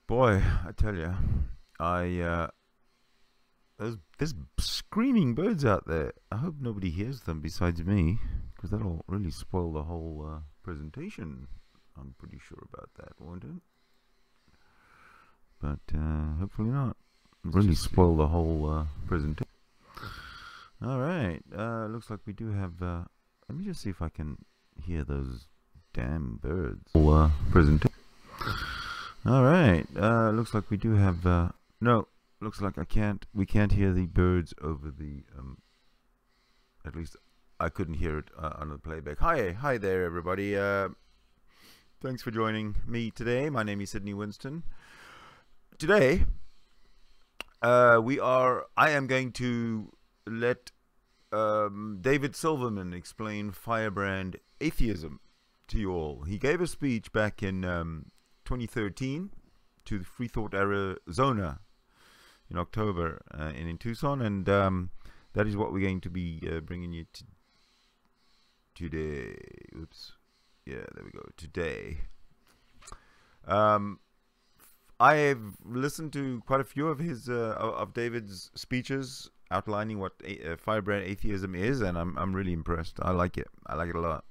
Boy, I tell you, there's screaming birds out there. I hope nobody hears them besides me, because that'll really spoil the whole presentation. I'm pretty sure about that, won't it? But hopefully not. Really spoil the whole presentation. All right. Looks like we do have. Let me just see if I can hear those damn birds. Presentation. All right. Looks like we do have. No. Looks like we can't hear the birds over the. At least I couldn't hear it on the playback. Hi there, everybody. Thanks for joining me today. My name is Sidney Winston. Today, I am going to let David Silverman explain Firebrand Atheism to you all. He gave a speech back in 2013 to Freethought Arizona in October in Tucson, and that is what we're going to be bringing you today. Oops. Yeah, there we go. Today. I have listened to quite a few of his of David's speeches outlining what Firebrand Atheism is, and I'm really impressed. I like it. I like it a lot.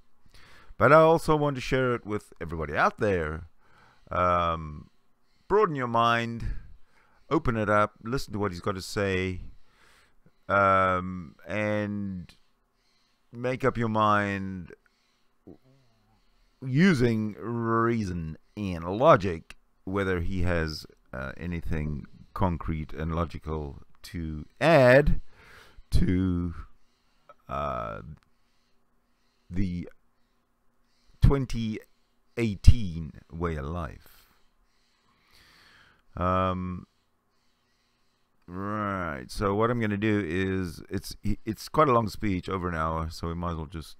But I also want to share it with everybody out there. Broaden your mind, open it up, listen to what he's got to say, and make up your mind using reason and logic, whether he has anything concrete and logical to add to the 2018 way of life. Right, so what I'm going to do is, it's quite a long speech, over an hour, so we might as well just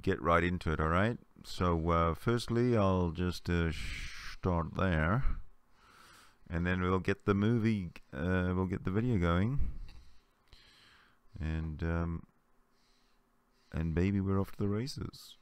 get right into it. All right, so firstly I'll just start there, and then we'll get the we'll get the video going, and baby, we're off to the races.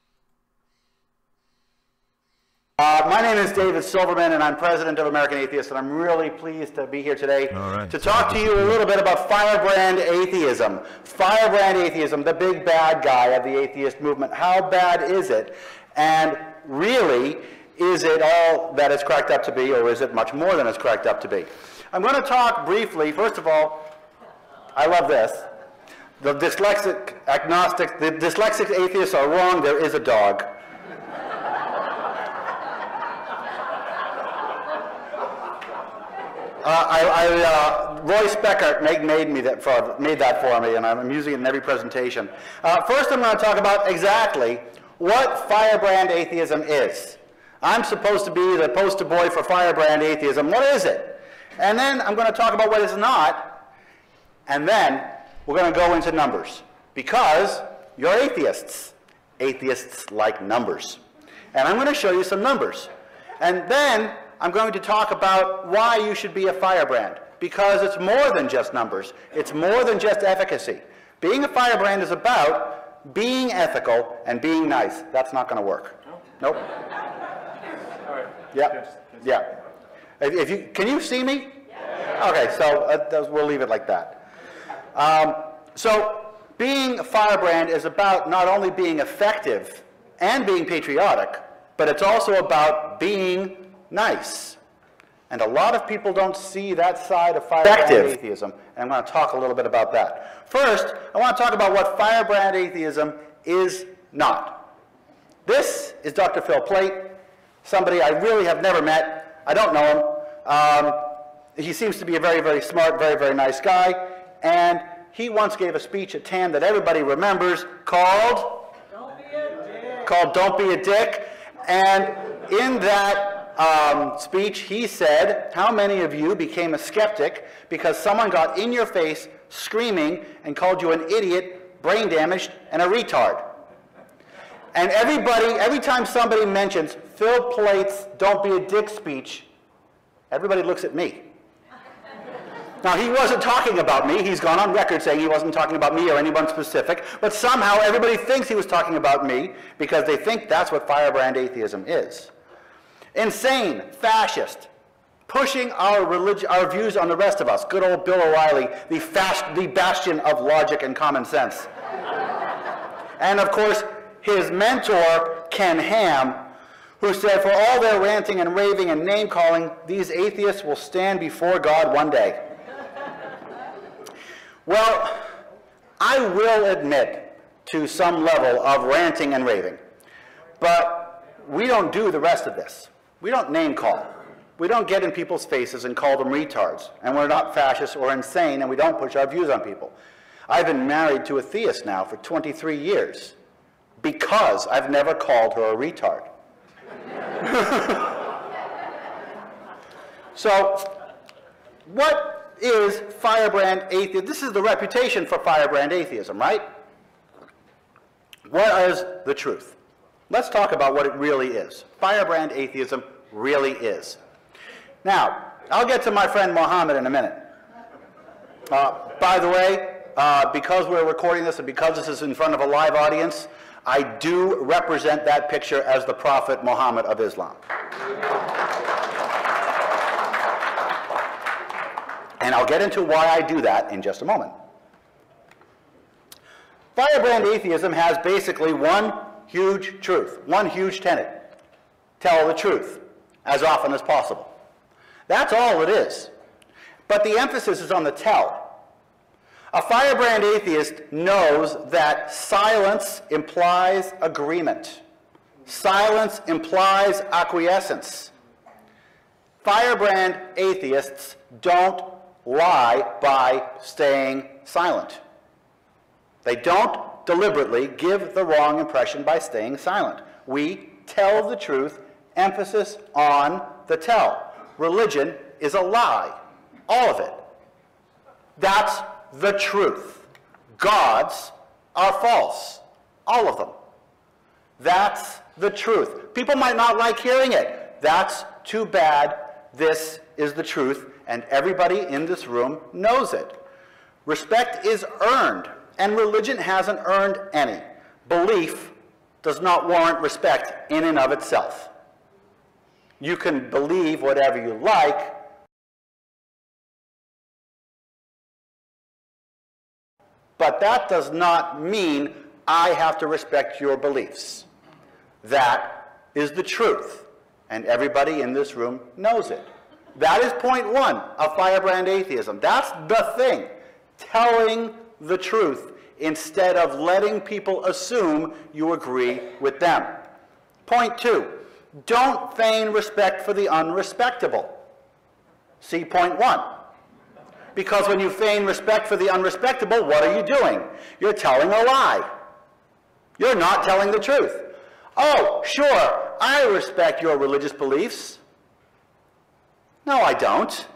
My name is David Silverman, and I'm president of American Atheists, and I'm really pleased to be here today to talk to you a little bit about Firebrand Atheism. Firebrand Atheism, the big bad guy of the atheist movement. How bad is it? And really, is it all that it's cracked up to be, or is it much more than it's cracked up to be? I'm going to talk briefly. First of all, I love this. The dyslexic agnostics, the dyslexic atheists are wrong. There is a dog. Royce Beckert made that for me, and I'm using it in every presentation. First, I'm going to talk about exactly what Firebrand Atheism is. I'm supposed to be the poster boy for Firebrand Atheism. What is it? And then I'm going to talk about what it's not, and then we're going to go into numbers, because you're atheists. Atheists like numbers. And I'm going to show you some numbers. And then I'm going to talk about why you should be a firebrand, because it's more than just numbers. It's more than just efficacy. Being a firebrand is about being ethical and being nice. That's not going to work. Nope. All right. Yeah. Yeah. Can you see me? Yeah. Okay, so we'll leave it like that. So being a firebrand is about not only being effective and being patriotic, but it's also about being nice. And a lot of people don't see that side of Firebrand Atheism, and I'm going to talk a little bit about that. First, I want to talk about what Firebrand Atheism is not. This is Dr. Phil Plait, somebody I really have never met. I don't know him. He seems to be a very, very smart, very, very nice guy, and he once gave a speech at TAM that everybody remembers called Don't Be a Dick. And in that speech, he said, how many of you became a skeptic because someone got in your face screaming and called you an idiot, brain damaged, and a retard? And every time somebody mentions Phil Plait's Don't Be a Dick speech, everybody looks at me. Now, he wasn't talking about me. He's gone on record saying he wasn't talking about me or anyone specific, but somehow everybody thinks he was talking about me because they think that's what Firebrand Atheism is. insane, fascist, pushing our views on the rest of us. Good old Bill O'Reilly, the bastion of logic and common sense. And of course, his mentor, Ken Ham, who said, for all their ranting and raving and name-calling, these atheists will stand before God one day. Well, I will admit to some level of ranting and raving, but we don't do the rest of this. We don't name-call. We don't get in people's faces and call them retards, and we're not fascists or insane, and we don't push our views on people. I've been married to a theist now for 23 years because I've never called her a retard. So, what is Firebrand Atheism? This is the reputation for Firebrand Atheism, right? What is the truth? Let's talk about what it really is. Firebrand Atheism really is. Now, I'll get to my friend Mohammed in a minute. By the way, because we're recording this and because this is in front of a live audience, I do represent that picture as the Prophet Muhammad of Islam. And I'll get into why I do that in just a moment. Firebrand Atheism has basically one huge truth, one huge tenet. Tell the truth as often as possible. That's all it is. But the emphasis is on the tell. A Firebrand Atheist knows that silence implies agreement. Silence implies acquiescence. Firebrand Atheists don't lie by staying silent. They don't deliberately give the wrong impression by staying silent. We tell the truth, emphasis on the tell. Religion is a lie, all of it. That's the truth. Gods are false, all of them. That's the truth. People might not like hearing it. That's too bad. This is the truth, and everybody in this room knows it. Respect is earned, and religion hasn't earned any. Belief does not warrant respect in and of itself. You can believe whatever you like, but that does not mean I have to respect your beliefs. That is the truth, and everybody in this room knows it. That is point one of Firebrand Atheism. That's the thing, telling the truth instead of letting people assume you agree with them. Point two, don't feign respect for the unrespectable. See point one. Because when you feign respect for the unrespectable, what are you doing? You're telling a lie. You're not telling the truth. Oh, sure, I respect your religious beliefs. No, I don't.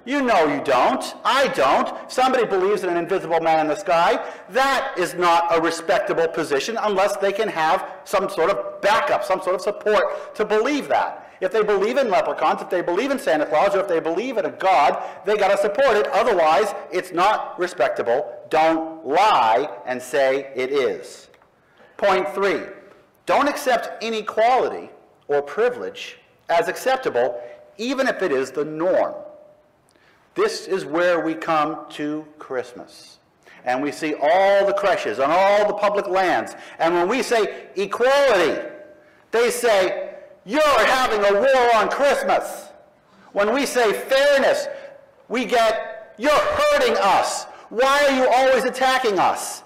You know you don't. I don't. If somebody believes in an invisible man in the sky, that is not a respectable position unless they can have some sort of backup, some sort of support to believe that. If they believe in leprechauns, if they believe in Santa Claus, or if they believe in a God, they got to support it. Otherwise, it's not respectable. Don't lie and say it is. Point three, don't accept inequality or privilege as acceptable, even if it is the norm. This is where we come to Christmas. And we see all the creches on all the public lands. And when we say equality, they say, you're having a war on Christmas. When we say fairness, we get, you're hurting us. Why are you always attacking us?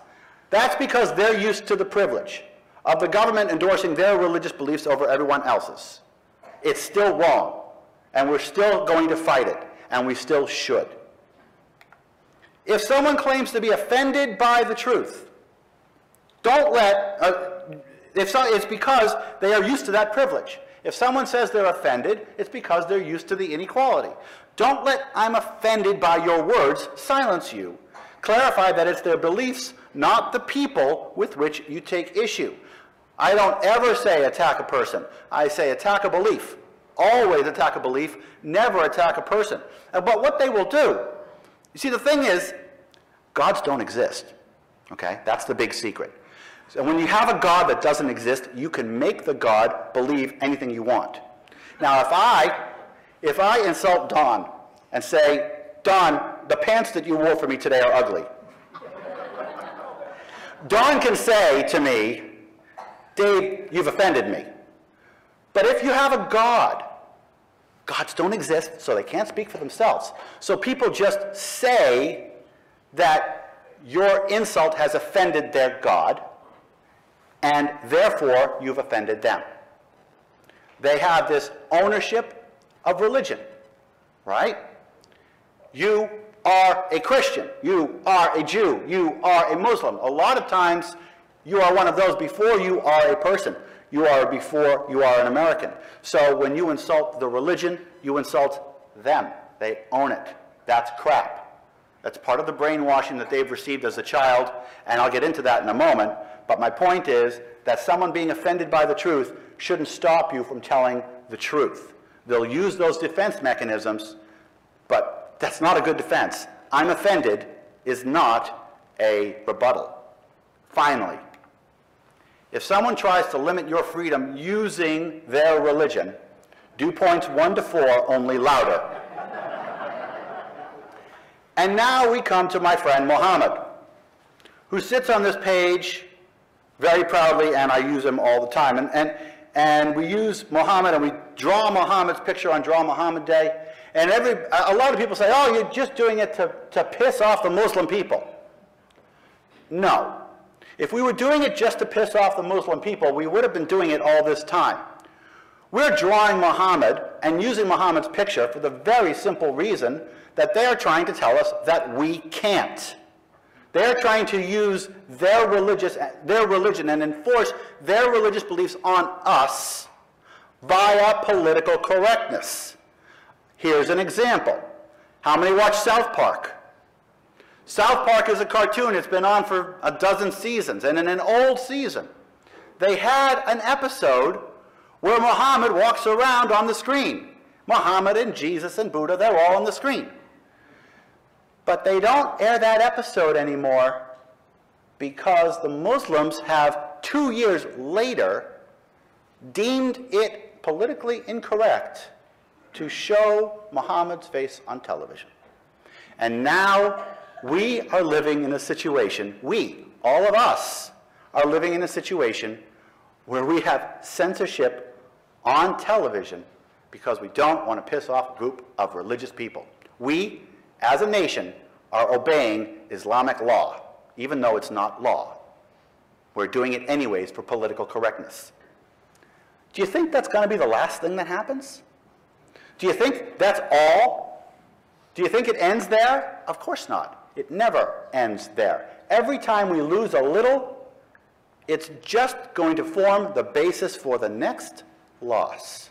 That's because they're used to the privilege of the government endorsing their religious beliefs over everyone else's. It's still wrong, and we're still going to fight it, and we still should. If someone claims to be offended by the truth, don't let, it's because they are used to that privilege. If someone says they're offended, it's because they're used to the inequality. Don't let "I'm offended by your words" silence you. Clarify that it's their beliefs, not the people with which you take issue. I don't ever say attack a person. I say attack a belief. Always attack a belief, never attack a person. But what they will do, you see, the thing is, gods don't exist. Okay? That's the big secret. So when you have a God that doesn't exist, you can make the God believe anything you want. Now, if I insult Don and say, Don, the pants that you wore for me today are ugly. Don can say to me, Dave, you've offended me. But if you have a God, gods don't exist, so they can't speak for themselves. So people just say that your insult has offended their God, and therefore you've offended them. They have this ownership of religion, right? You are a Christian, you are a Jew, you are a Muslim. A lot of times you are one of those before you are a person. You are before you are an American. So when you insult the religion, you insult them. They own it. That's crap. That's part of the brainwashing that they've received as a child, and I'll get into that in a moment. But my point is that someone being offended by the truth shouldn't stop you from telling the truth. They'll use those defense mechanisms, but that's not a good defense. I'm offended is not a rebuttal. Finally, if someone tries to limit your freedom using their religion, do points 1 to 4, only louder. And now we come to my friend Muhammad, who sits on this page very proudly, and I use him all the time. And we use Muhammad, and we draw Muhammad's picture on Draw Muhammad Day. And a lot of people say, oh, you're just doing it to piss off the Muslim people. No. If we were doing it just to piss off the Muslim people, we would have been doing it all this time. We're drawing Muhammad and using Muhammad's picture for the very simple reason that they are trying to tell us that we can't. They're trying to use their religion and enforce their religious beliefs on us via political correctness. Here's an example. How many watch South Park? South Park is a cartoon. It's been on for a dozen seasons. And in an old season, they had an episode where Muhammad walks around on the screen. Muhammad and Jesus and Buddha, they're all on the screen. But they don't air that episode anymore because the Muslims have 2 years later deemed it politically incorrect to show Muhammad's face on television. And now we are living in a situation, all of us, are living in a situation where we have censorship on television because we don't want to piss off a group of religious people. We, as a nation, are obeying Islamic law, even though it's not law. We're doing it anyways for political correctness. Do you think that's going to be the last thing that happens? Do you think that's all? Do you think it ends there? Of course not. It never ends there. Every time we lose a little, it's just going to form the basis for the next loss.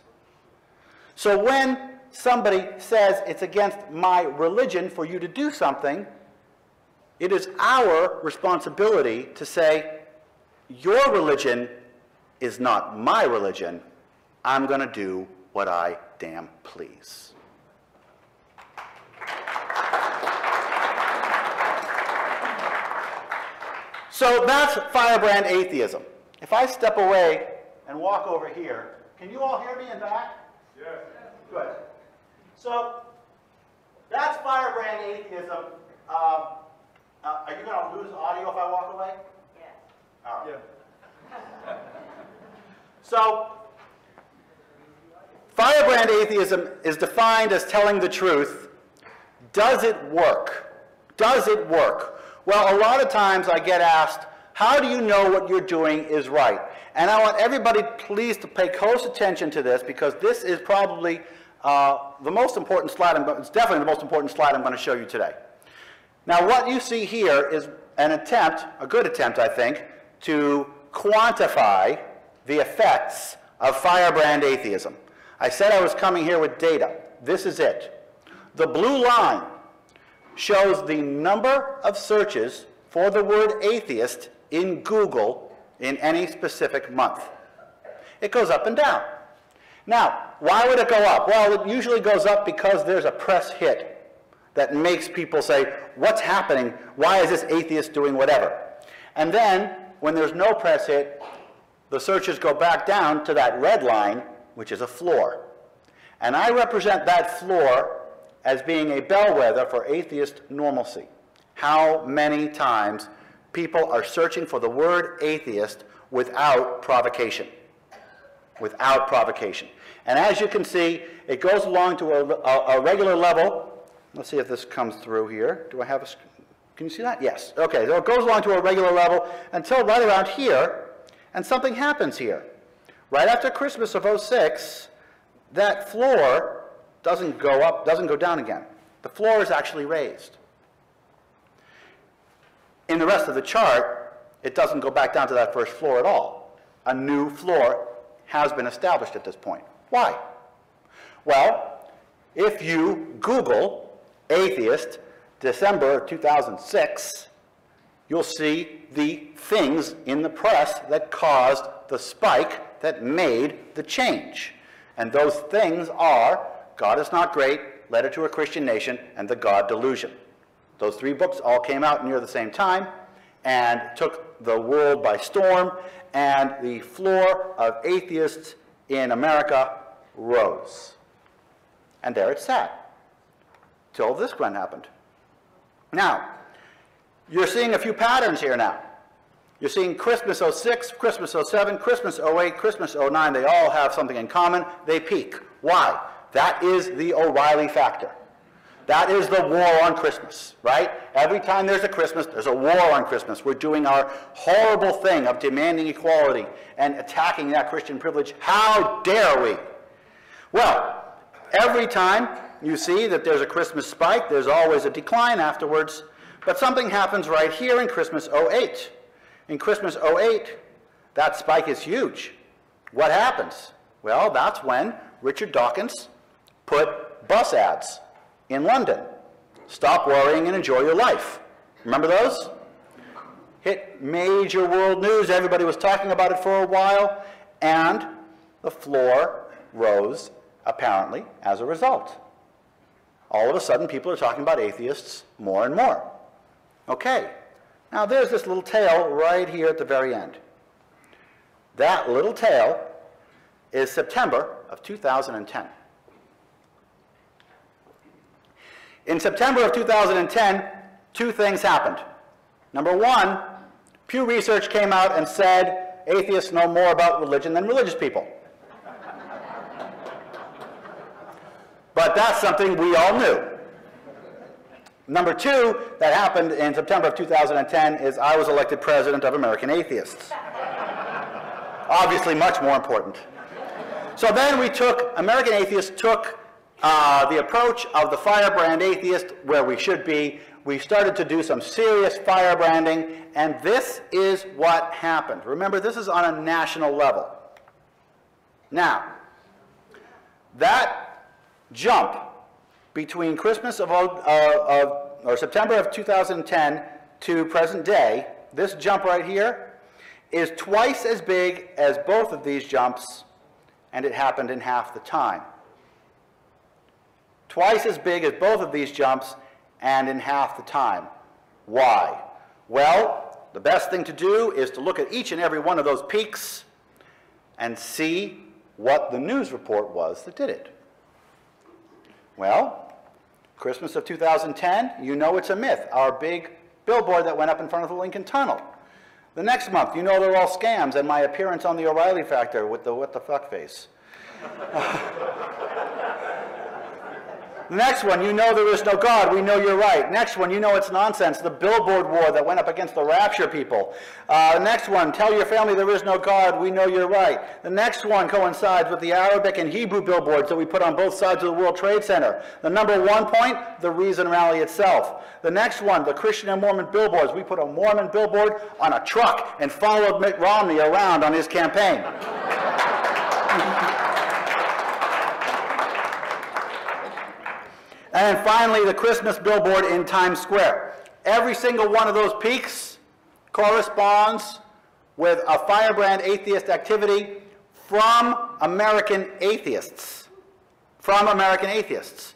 So when somebody says it's against my religion for you to do something, it is our responsibility to say, your religion is not my religion. I'm going to do what I damn please. So that's Firebrand Atheism. If I step away and walk over here, can you all hear me in back? Yes. Good. So that's Firebrand Atheism. Are you going to lose audio if I walk away? Yes. All right. Yeah. So Firebrand Atheism is defined as telling the truth. Does it work? Does it work? Well, a lot of times I get asked, how do you know what you're doing is right? And I want everybody please to pay close attention to this because this is probably the most important slide, it's definitely the most important slide I'm going to show you today. Now what you see here is an attempt, a good attempt I think, to quantify the effects of Firebrand Atheism. I said I was coming here with data. This is it. The blue line shows the number of searches for the word atheist in Google in any specific month. It goes up and down. Now, why would it go up? Well, it usually goes up because there's a press hit that makes people say, what's happening? Why is this atheist doing whatever? And then when there's no press hit, the searches go back down to that red line, which is a floor. And I represent that floor as being a bellwether for atheist normalcy. How many times people are searching for the word atheist without provocation. Without provocation. And as you can see, it goes along to a regular level. Let's see if this comes through here. Do I have a... Can you see that? Yes. Okay, so it goes along to a regular level until right around here, and something happens here. Right after Christmas of '06, that floor doesn't go up, doesn't go down again. The floor is actually raised. In the rest of the chart, it doesn't go back down to that first floor at all. A new floor has been established at this point. Why? Well, if you Google atheist December 2006, you'll see the things in the press that caused the spike that made the change. And those things are God is Not Great, Letter to a Christian Nation, and The God Delusion. Those three books all came out near the same time and took the world by storm, and the floor of atheists in America rose. And there it sat, till this one happened. Now, you're seeing a few patterns here now. You're seeing Christmas '06, Christmas '07, Christmas '08, Christmas '09. They all have something in common. They peak. Why? That is the O'Reilly factor. That is the war on Christmas, right? Every time there's a Christmas, there's a war on Christmas. We're doing our horrible thing of demanding equality and attacking that Christian privilege. How dare we? Well, every time you see that there's a Christmas spike, there's always a decline afterwards. But something happens right here in Christmas '08. In Christmas '08, that spike is huge. What happens? Well, that's when Richard Dawkins put bus ads in London. Stop worrying and enjoy your life. Remember those? Hit major world news. Everybody was talking about it for a while, and the floor rose, apparently, as a result. All of a sudden, people are talking about atheists more and more. Okay, now there's this little tail right here at the very end. That little tail is September of 2010. In September of 2010, two things happened. Number one, Pew Research came out and said atheists know more about religion than religious people. But that's something we all knew. Number two that happened in September of 2010 is I was elected president of American Atheists. Obviously much more important. So then American Atheists took the approach of the Firebrand Atheist where we should be. We started to do some serious firebranding, and this is what happened. Remember, this is on a national level. Now, that jump between Christmas or September of 2010 to present day, this jump right here is twice as big as both of these jumps, and it happened in half the time. Twice as big as both of these jumps and in half the time. Why? Well, the best thing to do is to look at each and every one of those peaks and see what the news report was that did it. Well, Christmas of 2010, you know it's a myth. Our big billboard that went up in front of the Lincoln Tunnel. The next month, you know they're all scams, and my appearance on the O'Reilly Factor with the what the fuck face. The next one, you know there is no God, we know you're right. Next one, you know it's nonsense, the billboard war that went up against the rapture people. Next one, tell your family there is no God, we know you're right. The next one coincides with the Arabic and Hebrew billboards that we put on both sides of the World Trade Center. The number one point, the Reason Rally itself. The next one, the Christian and Mormon billboards. We put a Mormon billboard on a truck and followed Mitt Romney around on his campaign. And then finally, the Christmas billboard in Times Square. Every single one of those peaks corresponds with a Firebrand Atheist activity from American Atheists. From American Atheists.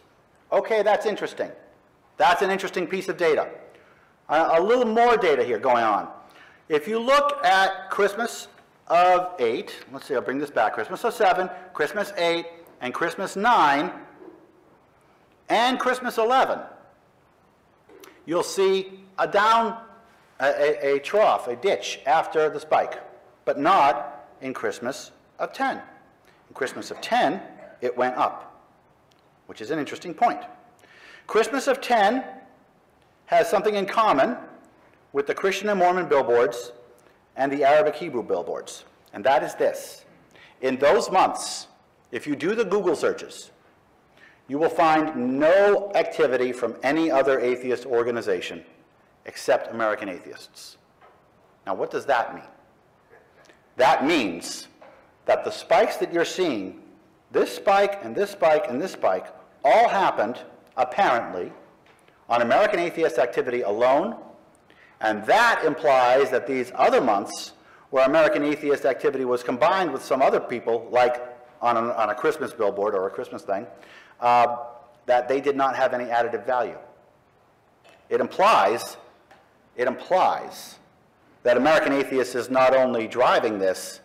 Okay, that's interesting. That's an interesting piece of data. A little more data here going on. If you look at Christmas of 8, let's see, I'll bring this back, Christmas of 7, Christmas 8, and Christmas 9, and Christmas 11, you'll see a trough, a ditch after the spike, but not in Christmas of 10. In Christmas of 10, it went up, which is an interesting point. Christmas of 10 has something in common with the Christian and Mormon billboards and the Arabic Hebrew billboards, and that is this. In those months, if you do the Google searches, you will find no activity from any other atheist organization except American Atheists. Now, what does that mean? That means that the spikes that you're seeing, this spike and this spike and this spike, all happened, apparently, on American Atheist activity alone, and that implies that these other months where American Atheist activity was combined with some other people, like on a Christmas billboard or a Christmas thing, that they did not have any additive value. It implies that American Atheist is not only driving this,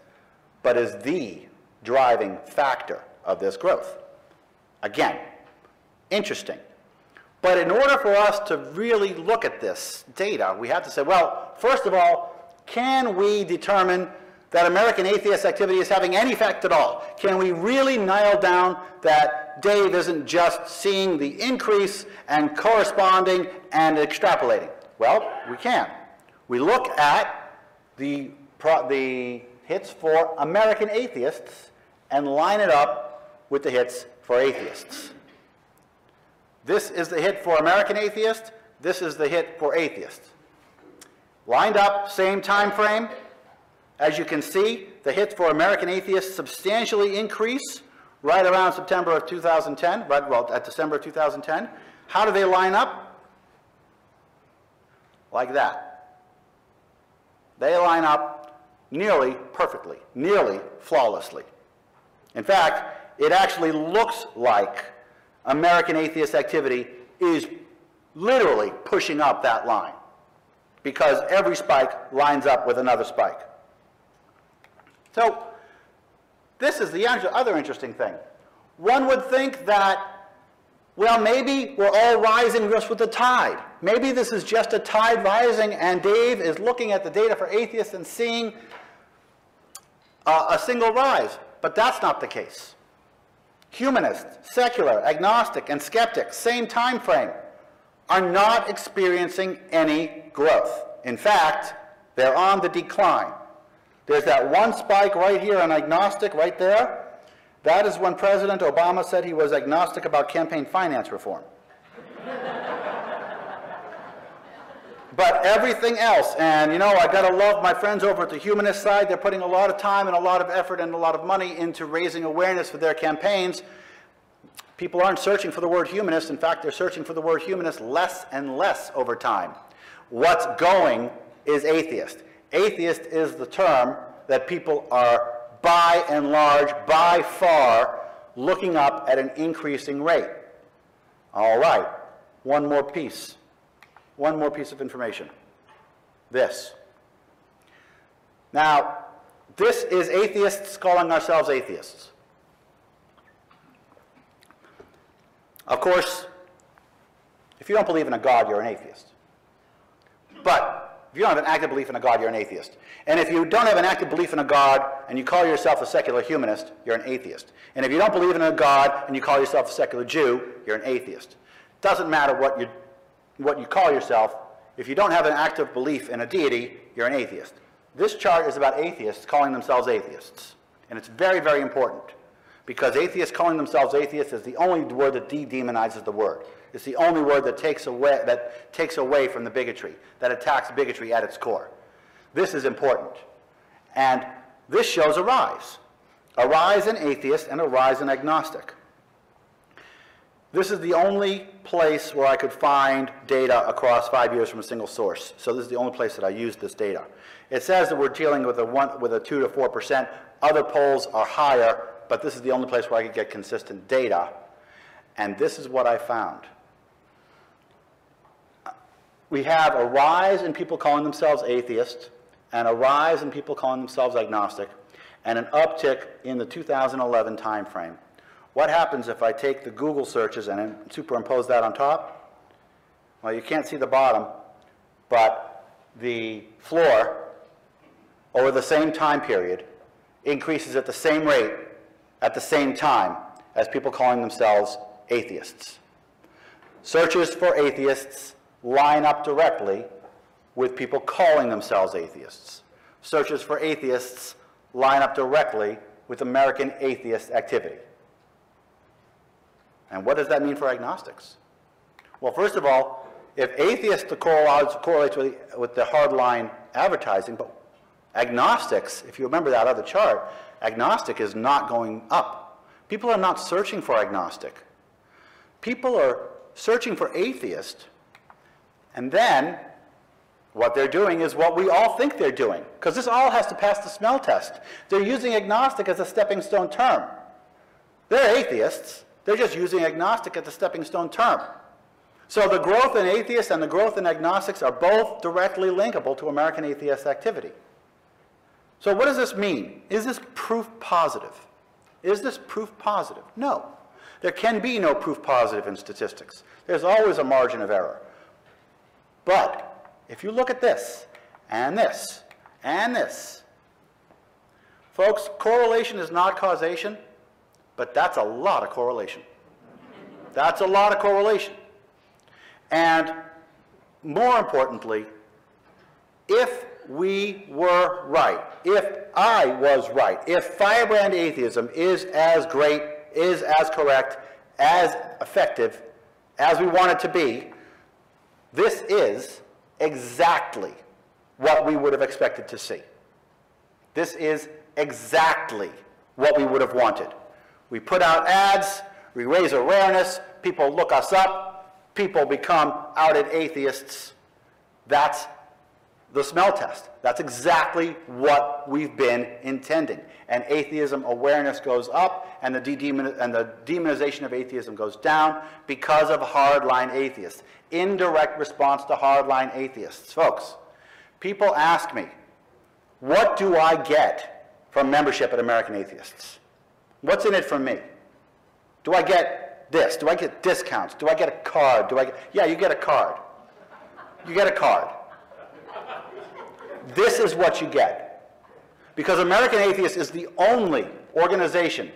but is the driving factor of this growth. Again, interesting. But in order for us to really look at this data, we have to say, well, first of all, can we determine that American Atheist activity is having any effect at all? Can we really nail down that Dave isn't just seeing the increase and corresponding and extrapolating? Well, we can. We look at the hits for American Atheists and line it up with the hits for atheists. This is the hit for American Atheists. This is the hit for atheists. Lined up, same time frame. As you can see, the hits for American Atheists substantially increase right around September of 2010, at December of 2010. How do they line up? Like that. They line up nearly perfectly, nearly flawlessly. In fact, it actually looks like American Atheist activity is literally pushing up that line because every spike lines up with another spike. So this is the other interesting thing. One would think that, well, maybe we're all rising just with the tide. Maybe this is just a tide rising and Dave is looking at the data for atheists and seeing a single rise. But that's not the case. Humanists, secular, agnostic, and skeptics, same time frame, are not experiencing any growth. In fact, they're on the decline. There's that one spike right here on agnostic right there. That is when President Obama said he was agnostic about campaign finance reform. But everything else, and you know, I gotta love my friends over at the humanist side. They're putting a lot of time and a lot of effort and a lot of money into raising awareness for their campaigns. People aren't searching for the word humanist. In fact, they're searching for the word humanist less and less over time. What's going is atheist. Atheist is the term that people are, by and large, by far, looking up at an increasing rate. All right, one more piece of information. This. Now, this is atheists calling ourselves atheists. Of course, if you don't believe in a God, you're an atheist. But if you don't have an active belief in a God, you're an atheist. And if you don't have an active belief in a God and you call yourself a secular humanist, you're an atheist. And if you don't believe in a God and you call yourself a secular Jew, you're an atheist. Doesn't matter what you call yourself. If you don't have an active belief in a deity, you're an atheist. This chart is about atheists calling themselves atheists. And it's very, very important. Because atheists calling themselves atheists is the only word that de-demonizes the word. It's the only word that takes away from the bigotry, that attacks bigotry at its core. This is important. And this shows a rise. A rise in atheist and a rise in agnostic. This is the only place where I could find data across 5 years from a single source. So this is the only place that I used this data. It says that we're dealing with a 2 to 4%. Other polls are higher, but this is the only place where I could get consistent data. And this is what I found. We have a rise in people calling themselves atheists and a rise in people calling themselves agnostic, and an uptick in the 2011 timeframe. What happens if I take the Google searches and then superimpose that on top? Well, you can't see the bottom, but the floor over the same time period increases at the same rate at the same time as people calling themselves atheists. Searches for atheists line up directly with people calling themselves atheists. Searches for atheists line up directly with American atheist activity. And what does that mean for agnostics? Well, first of all, if atheists correlates with the hardline advertising, but agnostics, if you remember that other chart, agnostic is not going up. People are not searching for agnostic. People are searching for atheist, and then what they're doing is what we all think they're doing, because this all has to pass the smell test. They're using agnostic as a stepping stone term. They're atheists. They're just using agnostic as a stepping stone term. So the growth in atheists and the growth in agnostics are both directly linkable to American atheist activity. So what does this mean? Is this proof positive? Is this proof positive? No. There can be no proof positive in statistics. There's always a margin of error. But if you look at this, and this, and this, folks, correlation is not causation, but that's a lot of correlation. That's a lot of correlation. And more importantly, if we were right, if I was right, if Firebrand Atheism is as great, is as correct, as effective as we want it to be, this is exactly what we would have expected to see. This is exactly what we would have wanted. We put out ads, we raise awareness, people look us up, people become outed atheists. That's the smell test. That's exactly what we've been intending. And atheism awareness goes up, and the demonization of atheism goes down because of hardline atheists. Indirect response to hardline atheists. Folks, people ask me, what do I get from membership at American Atheists? What's in it for me? Do I get this? Do I get discounts? Do I get a card? Yeah, you get a card. You get a card. This is what you get. Because American Atheists is the only organization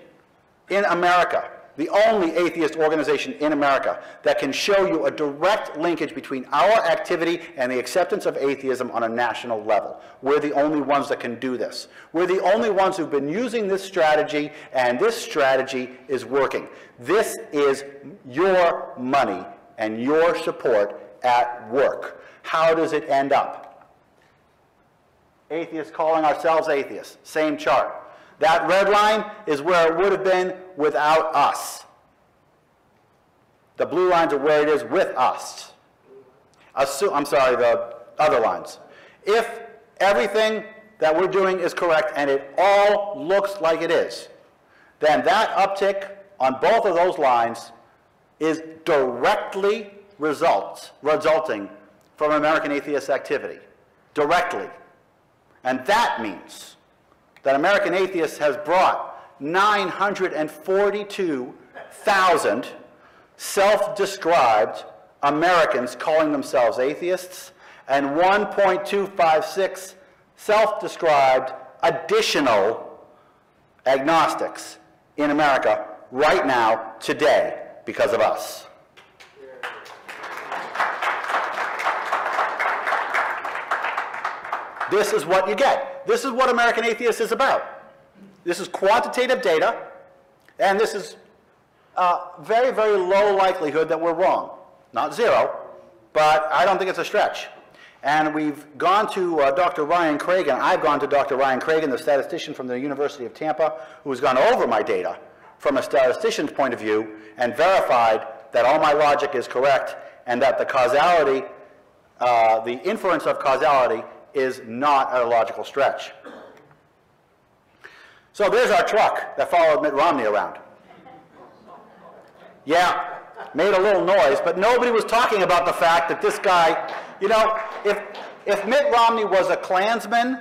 in America, the only atheist organization in America that can show you a direct linkage between our activity and the acceptance of atheism on a national level. We're the only ones that can do this. We're the only ones who've been using this strategy, and this strategy is working. This is your money and your support at work. How does it end up? Atheists calling ourselves atheists. Same chart. That red line is where it would have been without us. The blue lines are where it is with us. I'm sorry, the other lines. If everything that we're doing is correct and it all looks like it is, then that uptick on both of those lines is directly resulting from American atheist activity. Directly. And that means that American Atheists has brought 942,000 self-described Americans calling themselves atheists and 1.256 self-described additional agnostics in America right now, today, because of us. This is what you get. This is what American Atheist is about. This is quantitative data, and this is very, very low likelihood that we're wrong. Not zero, but I don't think it's a stretch. And we've gone to Dr. Ryan Cragen. I've gone to Dr. Ryan Cragen, the statistician from the University of Tampa, who's gone over my data from a statistician's point of view and verified that all my logic is correct and that the causality, the inference of causality is not a logical stretch. So there's our truck that followed Mitt Romney around. Yeah, made a little noise, but nobody was talking about the fact that this guy, you know, if Mitt Romney was a Klansman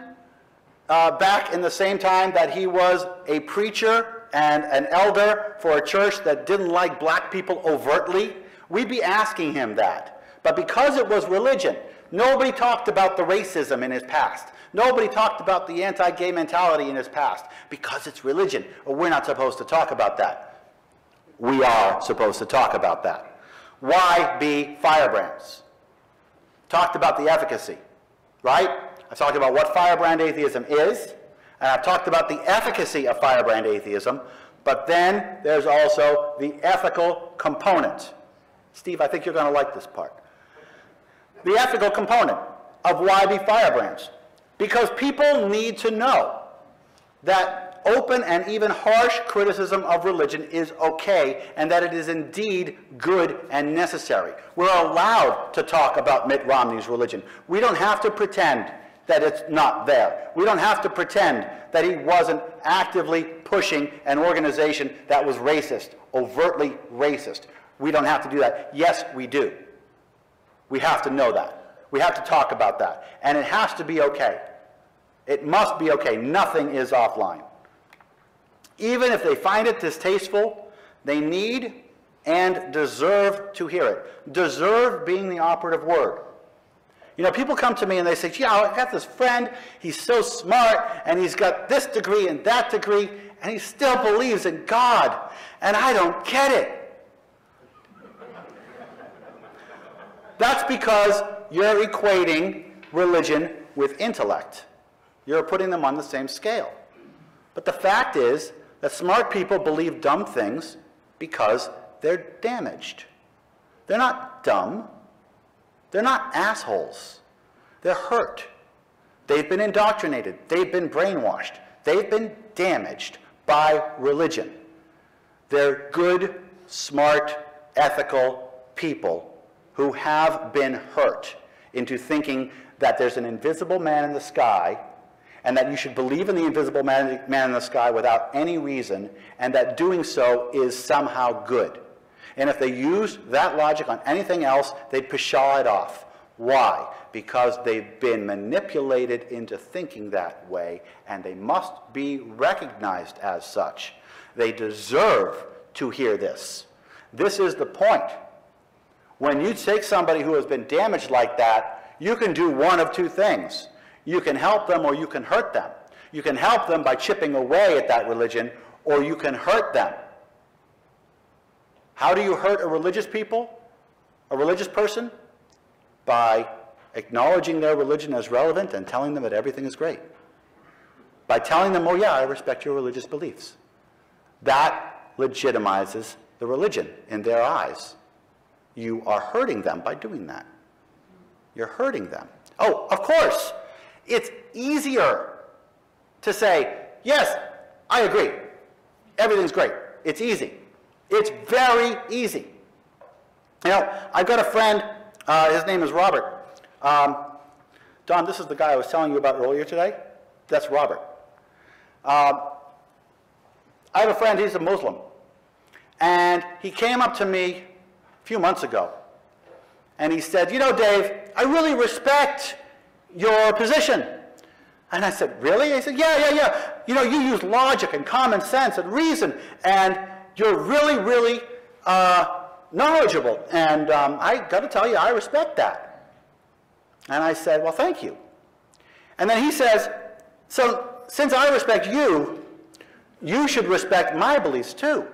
back in the same time that he was a preacher and an elder for a church that didn't like black people overtly, we'd be asking him that. But because it was religion, nobody talked about the racism in his past. Nobody talked about the anti-gay mentality in his past. Because it's religion, we're not supposed to talk about that. We are supposed to talk about that. Why be firebrands? Talked about the efficacy, right? I've talked about what firebrand atheism is, and I've talked about the efficacy of firebrand atheism, but then there's also the ethical component. Steve, I think you're going to like this part. The ethical component of why be firebrands. Because people need to know that open and even harsh criticism of religion is okay, and that it is indeed good and necessary. We're allowed to talk about Mitt Romney's religion. We don't have to pretend that it's not there. We don't have to pretend that he wasn't actively pushing an organization that was racist, overtly racist. We don't have to do that. Yes, we do. We have to know that. We have to talk about that. And it has to be okay. It must be okay. Nothing is offline. Even if they find it distasteful, they need and deserve to hear it. Deserve being the operative word. You know, people come to me and they say, yeah, I got this friend, he's so smart, and he's got this degree and that degree, and he still believes in God, and I don't get it. That's because you're equating religion with intellect. You're putting them on the same scale. But the fact is that smart people believe dumb things because they're damaged. They're not dumb. They're not assholes. They're hurt. They've been indoctrinated. They've been brainwashed. They've been damaged by religion. They're good, smart, ethical people who have been hurt into thinking that there's an invisible man in the sky, and that you should believe in the invisible man in the sky without any reason, and that doing so is somehow good. And if they used that logic on anything else, they'd pshaw it off. Why? Because they've been manipulated into thinking that way, and they must be recognized as such. They deserve to hear this. This is the point. When you take somebody who has been damaged like that, you can do one of two things. You can help them or you can hurt them. You can help them by chipping away at that religion, or you can hurt them. How do you hurt a religious person? By acknowledging their religion as relevant and telling them that everything is great. By telling them, oh yeah, I respect your religious beliefs. That legitimizes the religion in their eyes. You are hurting them by doing that. You're hurting them. Oh, of course, it's easier to say, yes, I agree. Everything's great. It's easy. It's very easy. You know, I've got a friend, his name is Robert. Don, this is the guy I was telling you about earlier today. That's Robert. I have a friend, he's a Muslim. And he came up to me a few months ago. And he said, you know, Dave, I really respect your position. And I said, really? He said, yeah. You know, you use logic and common sense and reason, and you're really, really knowledgeable. And I got to tell you, I respect that. And I said, well, thank you. And then he says, so since I respect you, you should respect my beliefs too.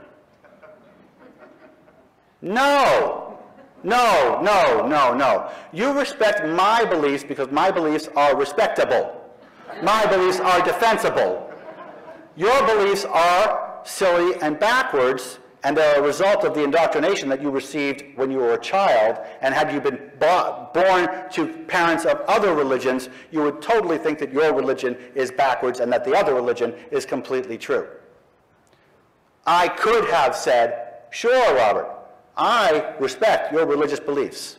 No. You respect my beliefs because my beliefs are respectable. My beliefs are defensible. Your beliefs are silly and backwards, and they're a result of the indoctrination that you received when you were a child, and had you been born to parents of other religions, you would totally think that your religion is backwards and that the other religion is completely true. I could have said, sure, Robert, I respect your religious beliefs.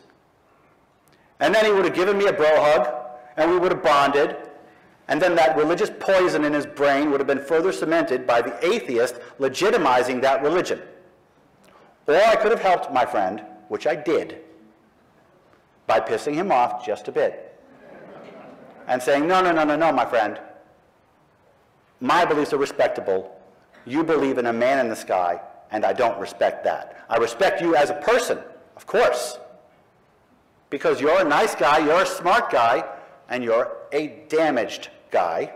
And then he would have given me a bro hug, and we would have bonded, and then that religious poison in his brain would have been further cemented by the atheist legitimizing that religion. Or I could have helped my friend, which I did, by pissing him off just a bit. And saying, no, my friend, My beliefs are respectable. You believe in a man in the sky, and I don't respect that. I respect you as a person, of course, because you're a nice guy, you're a smart guy, and you're a damaged guy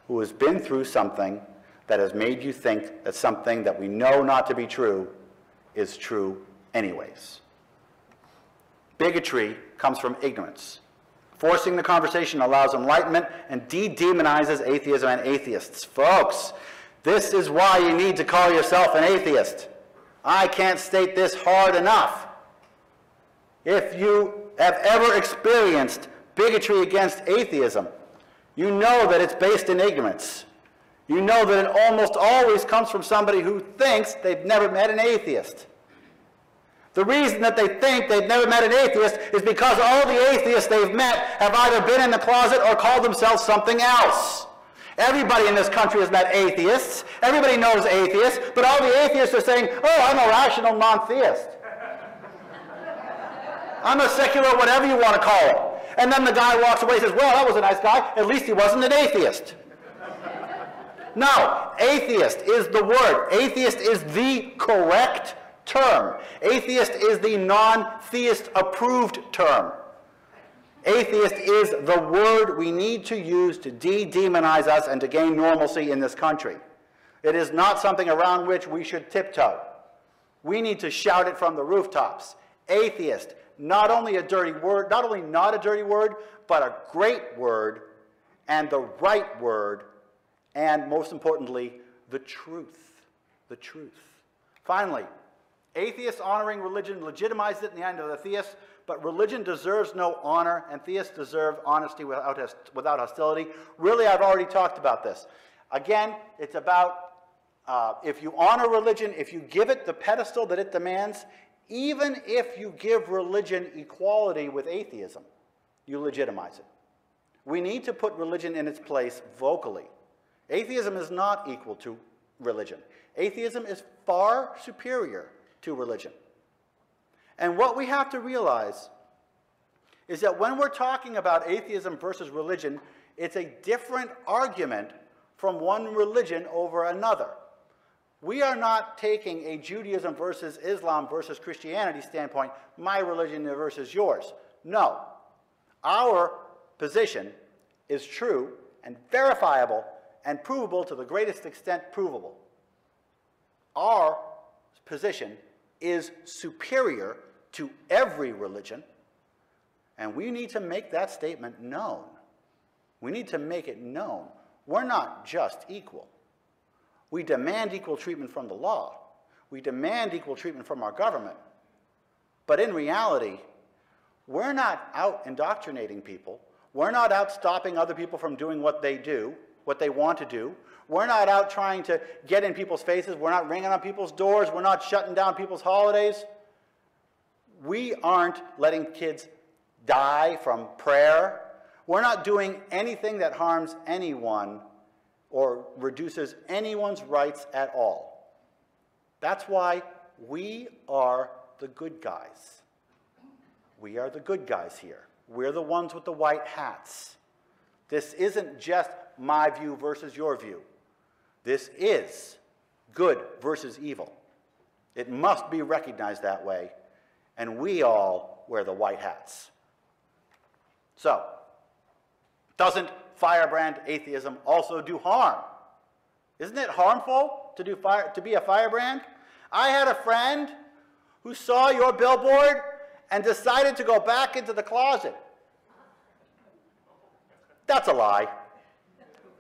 who has been through something that has made you think that something that we know not to be true is true anyways. Bigotry comes from ignorance. Forcing the conversation allows enlightenment and de-demonizes atheism and atheists. Folks, this is why you need to call yourself an atheist. I can't state this hard enough. If you have ever experienced bigotry against atheism, you know that it's based in ignorance. You know that it almost always comes from somebody who thinks they've never met an atheist. The reason that they think they've never met an atheist is because all the atheists they've met have either been in the closet or called themselves something else. Everybody in this country has met atheists. Everybody knows atheists, but all the atheists are saying, oh, I'm a rational non-theist. I'm a secular whatever you want to call it. And then the guy walks away and says, well, that was a nice guy. At least he wasn't an atheist. No, atheist is the word. Atheist is the correct term. Atheist is the non-theist approved term. Atheist is the word we need to use to de-demonize us and to gain normalcy in this country. It is not something around which we should tiptoe. We need to shout it from the rooftops. Atheist, not only a dirty word, not only not a dirty word, but a great word, and the right word, and most importantly, the truth. The truth. Finally, atheists honoring religion legitimizes it in the end of the theists, but religion deserves no honor, and theists deserve honesty without hostility. Really, I've already talked about this. Again, it's about if you honor religion, if you give it the pedestal that it demands, even if you give religion equality with atheism, you legitimize it. We need to put religion in its place vocally. Atheism is not equal to religion. Atheism is far superior to religion. And what we have to realize is that when we're talking about atheism versus religion, it's a different argument from one religion over another. We are not taking a Judaism versus Islam versus Christianity standpoint, my religion versus yours. No. Our position is true and verifiable and provable to the greatest extent provable. Our position is superior to every religion, and we need to make that statement known. We need to make it known. We're not just equal. We demand equal treatment from the law. We demand equal treatment from our government. But in reality, we're not out indoctrinating people. We're not out stopping other people from doing what they do, what they want to do. We're not out trying to get in people's faces. We're not ringing on people's doors. We're not shutting down people's holidays. We aren't letting kids die from prayer. We're not doing anything that harms anyone or reduces anyone's rights at all. That's why we are the good guys. We are the good guys here. We're the ones with the white hats. This isn't just my view versus your view. This is good versus evil. It must be recognized that way, and we all wear the white hats. So, doesn't Firebrand atheism also do harm? Isn't it harmful to be a firebrand? I had a friend who saw your billboard and decided to go back into the closet. That's a lie.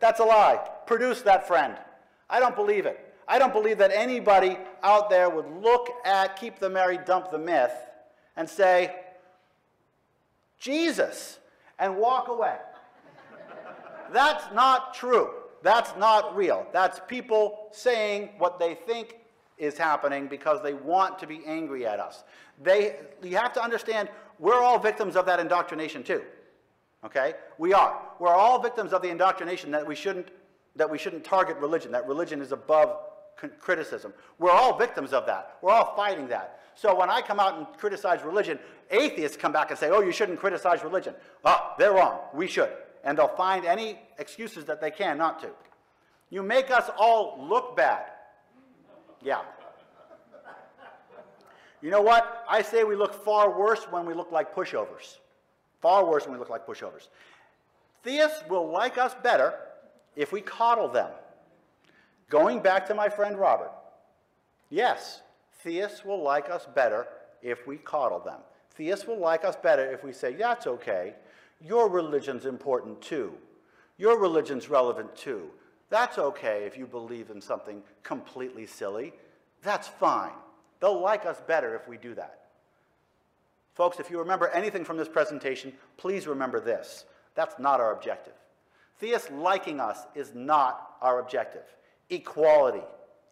That's a lie. Produce that friend. I don't believe it. I don't believe that anybody out there would look at Keep the Married, Dump the Myth and say, Jesus, and walk away. That's not true. That's not real. That's people saying what they think is happening because they want to be angry at us. You have to understand, we're all victims of that indoctrination too. Okay? We are. We're all victims of the indoctrination that we shouldn't target religion, that religion is above criticism. We're all victims of that. We're all fighting that. So when I come out and criticize religion, atheists come back and say, oh, you shouldn't criticize religion. Oh, they're wrong. We should. And they'll find any excuses that they can not to. You make us all look bad. Yeah. You know what? I say we look far worse when we look like pushovers. Far worse when we look like pushovers. Theists will like us better if we coddle them. Going back to my friend Robert. Yes, theists will like us better if we coddle them. Theists will like us better if we say, that's okay. Your religion's important too. Your religion's relevant too. That's okay if you believe in something completely silly. That's fine. They'll like us better if we do that. Folks, if you remember anything from this presentation, please remember this. That's not our objective. Theists liking us is not our objective. Equality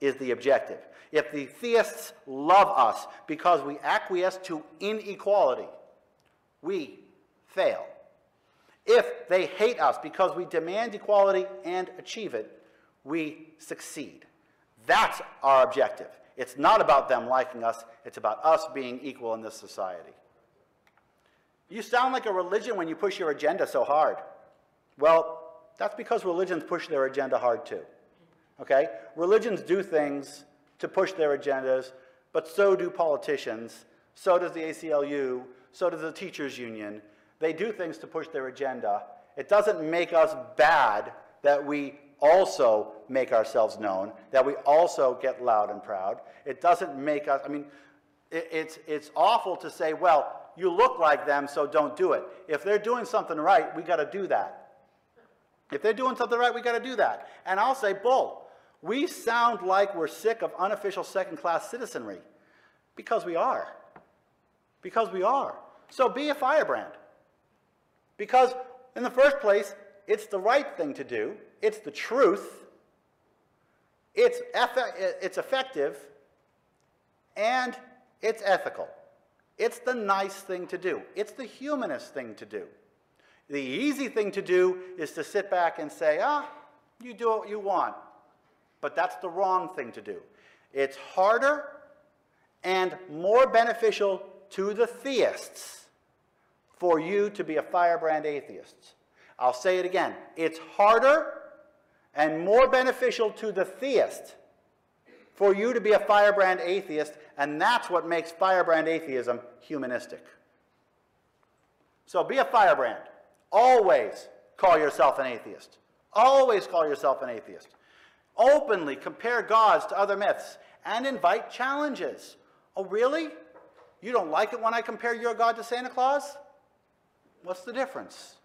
is the objective. If the theists love us because we acquiesce to inequality, we fail. If they hate us because we demand equality and achieve it, we succeed. That's our objective. It's not about them liking us, it's about us being equal in this society. You sound like a religion when you push your agenda so hard. Well, that's because religions push their agenda hard too. Okay? Religions do things to push their agendas, but so do politicians, so does the ACLU, so does the teachers union. They do things to push their agenda. It doesn't make us bad that we also make ourselves known, that we also get loud and proud. It doesn't make us, I mean, it's awful to say, well, you look like them, so don't do it. If they're doing something right, we got to do that. If they're doing something right, we got to do that. And I'll say, bull. We sound like we're sick of unofficial second-class citizenry. Because we are. Because we are. So be a firebrand. Because, in the first place, it's the right thing to do. It's the truth. It's effective. And it's ethical. It's the nice thing to do. It's the humanist thing to do. The easy thing to do is to sit back and say, you do what you want. But that's the wrong thing to do. It's harder and more beneficial to the theists for you to be a firebrand atheist. I'll say it again. It's harder and more beneficial to the theist for you to be a firebrand atheist, and that's what makes firebrand atheism humanistic. So be a firebrand. Always call yourself an atheist. Always call yourself an atheist. Openly compare gods to other myths and invite challenges. Oh, really? You don't like it when I compare your God to Santa Claus? What's the difference?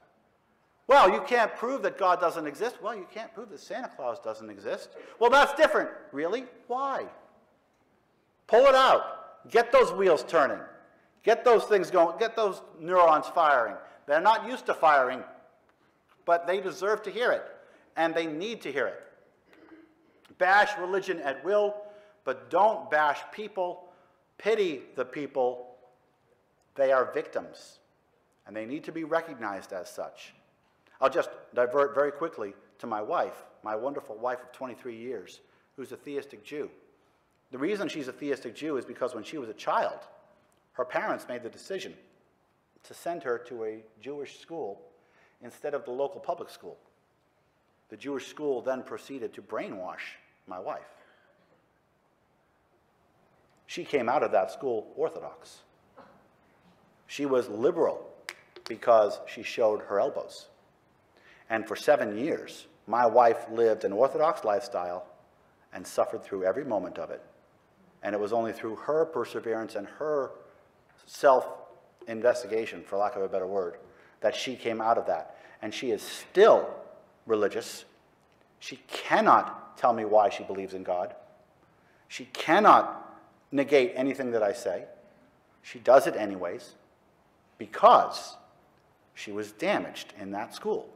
Well, you can't prove that God doesn't exist. Well, you can't prove that Santa Claus doesn't exist. Well, that's different. Really? Why? Pull it out. Get those wheels turning. Get those things going. Get those neurons firing. They're not used to firing, but they deserve to hear it, and they need to hear it. Bash religion at will, but don't bash people. Pity the people. They are victims, and they need to be recognized as such. I'll just divert very quickly to my wife, my wonderful wife of 23 years, who's a theistic Jew. The reason she's a theistic Jew is because when she was a child, her parents made the decision to send her to a Jewish school instead of the local public school. The Jewish school then proceeded to brainwash my wife. She came out of that school Orthodox. She was liberal because she showed her elbows. And for 7 years, my wife lived an Orthodox lifestyle and suffered through every moment of it. And it was only through her perseverance and her self-investigation, for lack of a better word, that she came out of that. And she is still religious. She cannot tell me why she believes in God. She cannot negate anything that I say. She does it anyways because she was damaged in that school.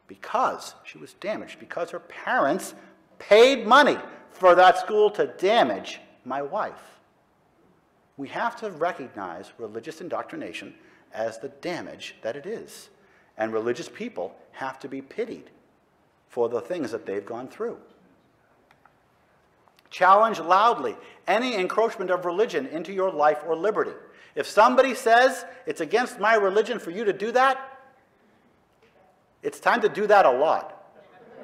Because she was damaged. Because her parents paid money for that school to damage my wife. We have to recognize religious indoctrination as the damage that it is. And religious people have to be pitied for the things that they've gone through. Challenge loudly any encroachment of religion into your life or liberty. If somebody says it's against my religion for you to do that, it's time to do that a lot.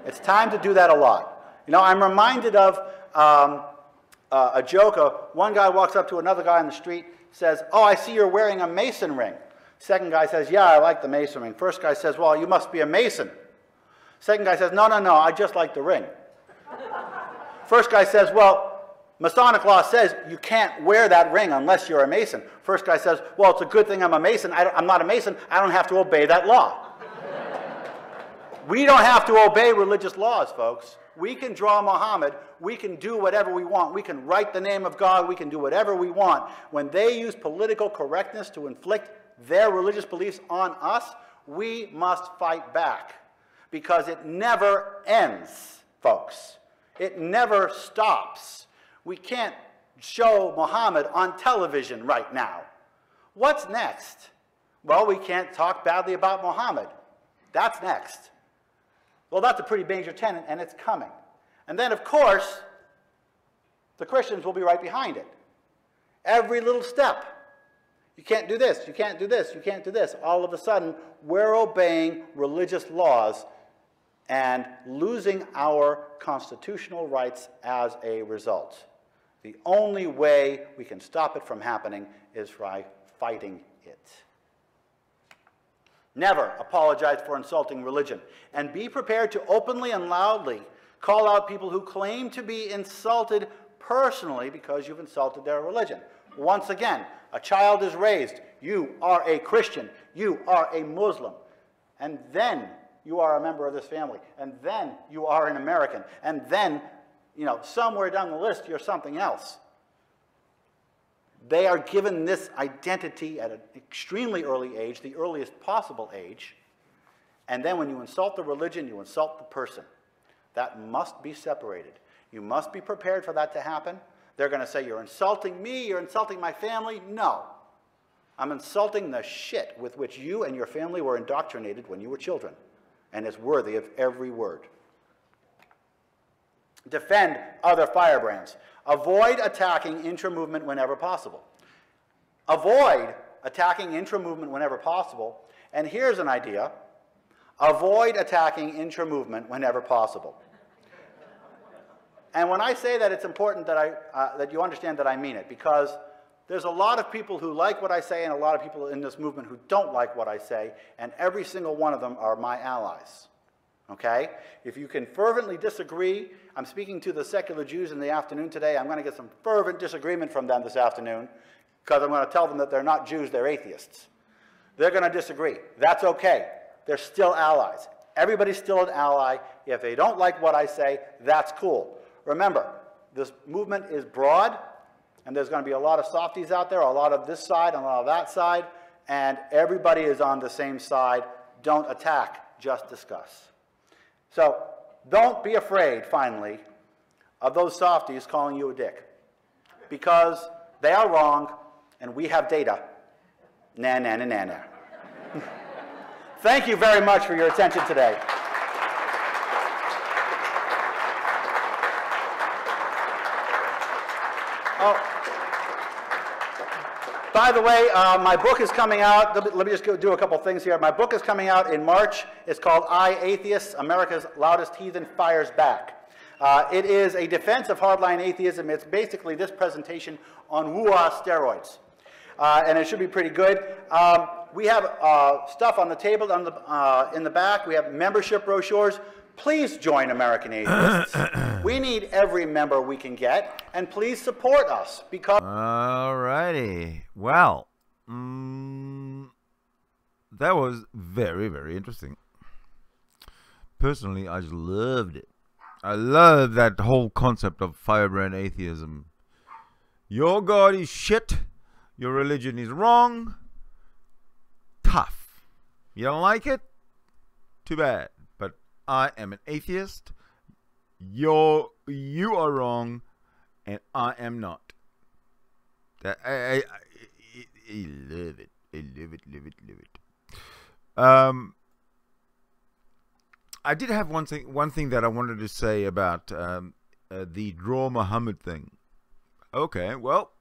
It's time to do that a lot. You know, I'm reminded of a joke. One guy walks up to another guy on the street, says, "Oh, I see you're wearing a Mason ring." Second guy says, "Yeah, I like the Mason ring." First guy says, "Well, you must be a Mason." Second guy says, "No, no, no, I just like the ring." First guy says, "Well, Masonic law says you can't wear that ring unless you're a Mason." First guy says, "Well, it's a good thing I'm a Mason. I'm not a Mason. I don't have to obey that law." We don't have to obey religious laws, folks. We can draw Muhammad. We can do whatever we want. We can write the name of God. We can do whatever we want. When they use political correctness to inflict their religious beliefs on us, we must fight back. Because it never ends, folks. It never stops. We can't show Muhammad on television right now. What's next? Well, we can't talk badly about Muhammad. That's next. Well, that's a pretty major tenet, and it's coming. And then, of course, the Christians will be right behind it. Every little step. You can't do this, you can't do this, you can't do this. All of a sudden, we're obeying religious laws and losing our constitutional rights as a result. The only way we can stop it from happening is by fighting it. Never apologize for insulting religion, and be prepared to openly and loudly call out people who claim to be insulted personally because you've insulted their religion. Once again, a child is raised, you are a Christian, you are a Muslim, and then you are a member of this family, and then you are an American, and then, you know, somewhere down the list you're something else. They are given this identity at an extremely early age, the earliest possible age, and then when you insult the religion, you insult the person. That must be separated. You must be prepared for that to happen. They're going to say, "You're insulting me, you're insulting my family." No. I'm insulting the shit with which you and your family were indoctrinated when you were children, and it's worthy of every word. Defend other firebrands. Avoid attacking intra-movement whenever possible. Avoid attacking intra-movement whenever possible. And here's an idea. Avoid attacking intra-movement whenever possible. And when I say that, it's important that, that you understand that I mean it, because there's a lot of people who like what I say and a lot of people in this movement who don't like what I say, and every single one of them are my allies. Okay? If you can fervently disagree, I'm speaking to the secular Jews in the afternoon today. I'm going to get some fervent disagreement from them this afternoon because I'm going to tell them that they're not Jews, they're atheists. They're going to disagree. That's okay. They're still allies. Everybody's still an ally. If they don't like what I say, that's cool. Remember, this movement is broad, and there's going to be a lot of softies out there, a lot of this side and a lot of that side, and everybody is on the same side. Don't attack, just discuss. So don't be afraid, finally, of those softies calling you a dick, because they are wrong, and we have data. Nah, nah, nah, nah, nah. Thank you very much for your attention today. Oh, by the way, my book is coming out. Let me just do a couple things here. My book is coming out in March. It's called Atheists, America's Loudest Heathen Fires Back. It is a defense of hardline atheism. It's basically this presentation on woo-ah steroids. And it should be pretty good. We have stuff on the table in the back. We have membership brochures. Please join American Atheists. We need every member we can get, and please support us because. Alrighty. Well, that was very, very interesting. Personally, I just loved it. I love that whole concept of Firebrand Atheism. Your God is shit. Your religion is wrong. Tough. You don't like it? Too bad. But I am an atheist. You are wrong, and I am not. I love it. I love it, love it, love it. I did have one thing that I wanted to say about the draw Muhammad thing. Okay, well,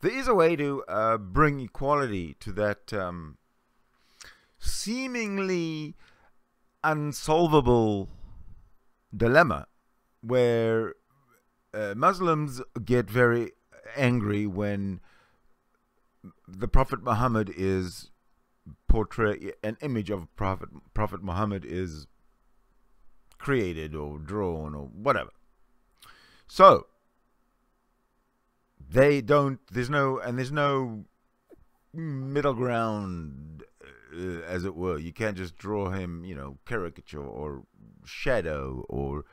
there is a way to bring equality to that seemingly unsolvable dilemma where Muslims get very angry when the Prophet Muhammad is portrayed, an image of Prophet Muhammad is created or drawn or whatever. So they don't, there's no middle ground, as it were. You can't just draw him, you know, caricature or shadow or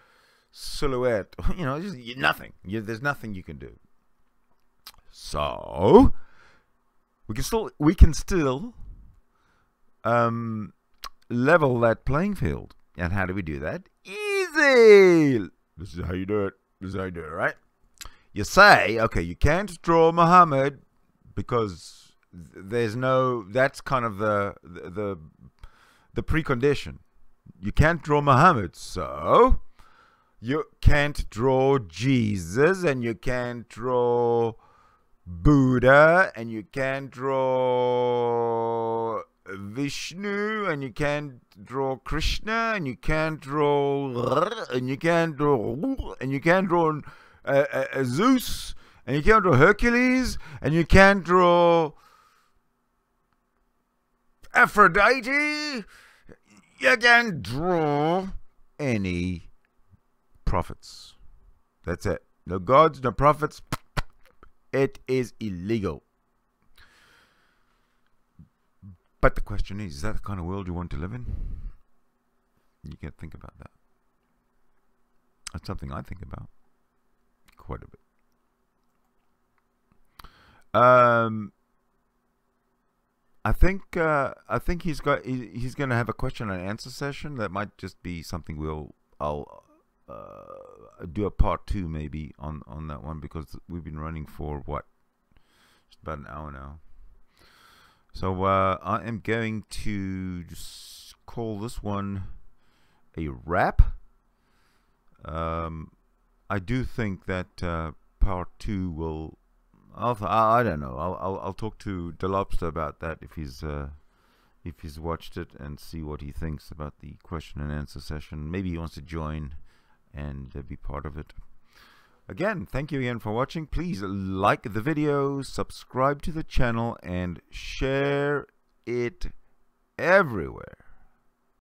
silhouette, you know, just nothing. There's nothing you can do. So we can still level that playing field. And how do we do that? Easy. This is how you do it. This is how you do it, right? You say, okay, you can't draw Muhammad because there's no, that's kind of the precondition. You can't draw Muhammad, so you can't draw Jesus, and you can't draw Buddha, and you can't draw Vishnu, and you can't draw Krishna, and you can't draw, and you can't draw, and you can't draw Zeus, and you can't draw Hercules, and you can't draw Aphrodite. You can't draw any prophets. That's it. No gods, no prophets. It is illegal. But the question is that the kind of world you want to live in? You can think about that. That's something I think about quite a bit. I think he's going to have a question and answer session. That might just be something I'll do a part 2 maybe on that one, because we've been running for what, just about an hour now. So I am going to just call this one a wrap. I do think that part 2 will. I don't know. I'll talk to the Lobster about that if he's watched it, and see what he thinks about the question and answer session. Maybe he wants to join and be part of it. Again, thank you again for watching. Please like the video, subscribe to the channel, and share it everywhere.